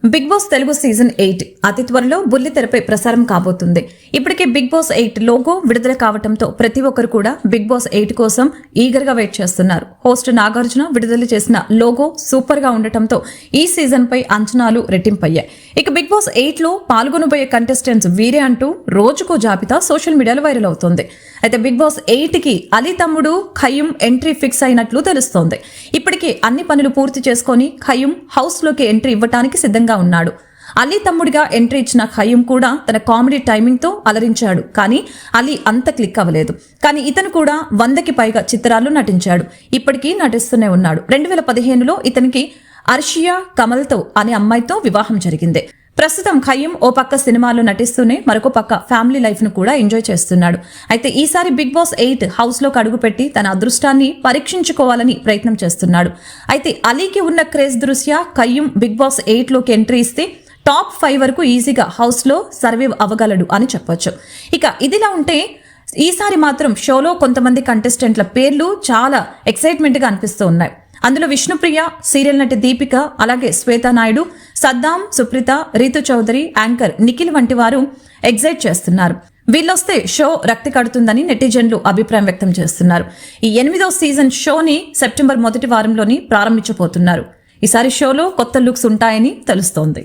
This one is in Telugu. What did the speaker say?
బిగ్ బాస్ తెలుగు సీజన్ 8 అతి త్వరలో బుల్లితెరపై ప్రసారం కాబోతుంది. ఇప్పటికే బిగ్ బాస్ 8 లోగో విడుదల కావడంతో ప్రతి ఒక్కరు కూడా బిగ్ బాస్ 8 కోసం ఈగర్ గా వెయిట్ చేస్తున్నారు. హోస్ట్ నాగార్జున విడుదల చేసిన లోగో సూపర్ గా ఉండటంతో ఈ సీజన్ పై అంచనాలు రెట్టింపయ్యాయి. ఇక బిగ్ బాస్ 8 లో పాల్గొనబోయే కంటెస్టెంట్స్ వీరే అంటూ రోజుకో జాబితా సోషల్ మీడియాలో వైరల్ అవుతోంది. అయితే బిగ్ బాస్ 8 కి అలీ తమ్ముడు ఖయ్యూమ్ ఎంట్రీ ఫిక్స్ అయినట్లు తెలుస్తోంది. ఇప్పటికే అన్ని పనులు పూర్తి చేసుకుని ఖయ్యూమ్ హౌస్ లోకి ఎంట్రీ ఇవ్వడానికి సిద్ధంగా ఉన్నాడు. అలీ తమ్ముడిగా ఎంట్రీ ఇచ్చిన ఖయ్యూమ్ కూడా తన కామెడీ టైమింగ్ తో అలరించాడు. కానీ అలీ అంత క్లిక్ అవ్వలేదు. కానీ ఇతను కూడా 100కి పైగా చిత్రాల్లో నటించాడు. ఇప్పటికీ నటిస్తూనే ఉన్నాడు. 2015లో ఇతనికి అర్షియా కమల్తో అనే అమ్మాయితో వివాహం జరిగింది. ప్రస్తుతం ఖయ్యూమ్ ఓ పక్క సినిమాల్లో నటిస్తూనే మరొక పక్క ఫ్యామిలీ లైఫ్ ను కూడా ఎంజాయ్ చేస్తున్నాడు. అయితే ఈసారి బిగ్ బాస్ 8 హౌస్ లోకి అడుగుపెట్టి తన అదృష్టాన్ని పరీక్షించుకోవాలని ప్రయత్నం చేస్తున్నాడు. అయితే అలీకి ఉన్న క్రేజ్ దృష్ట్యా ఖయ్యూమ్ బిగ్ బాస్ 8 లోకి ఎంట్రీ ఇస్తే టాప్ 5 వరకు ఈజీగా హౌస్ లో సర్వైవ్ అవ్వగలడు అని చెప్పొచ్చు. ఇక ఇదిలా ఉంటే ఈసారి మాత్రం షోలో కొంతమంది కంటెస్టెంట్ల పేర్లు చాలా ఎక్సైట్మెంట్ గా అనిపిస్తూ ఉన్నాయి. అందులో విష్ణుప్రియ, సీరియల్ నటి దీపిక, అలాగే శ్వేతా నాయుడు, సద్దాం, సుప్రీత, రీతు చౌదరి, యాంకర్ నిఖిల్ వంటి వారు ఎగ్జైట్ చేస్తున్నారు. వీళ్ళొస్తే షో రక్తి కడుతుందని నెటిజన్లు అభిప్రాయం వ్యక్తం చేస్తున్నారు. ఈ 8వ సీజన్ షోని సెప్టెంబర్ మొదటి వారంలోని ప్రారంభించబోతున్నారు. ఈసారి షోలో కొత్త లుక్స్ ఉంటాయని తెలుస్తోంది.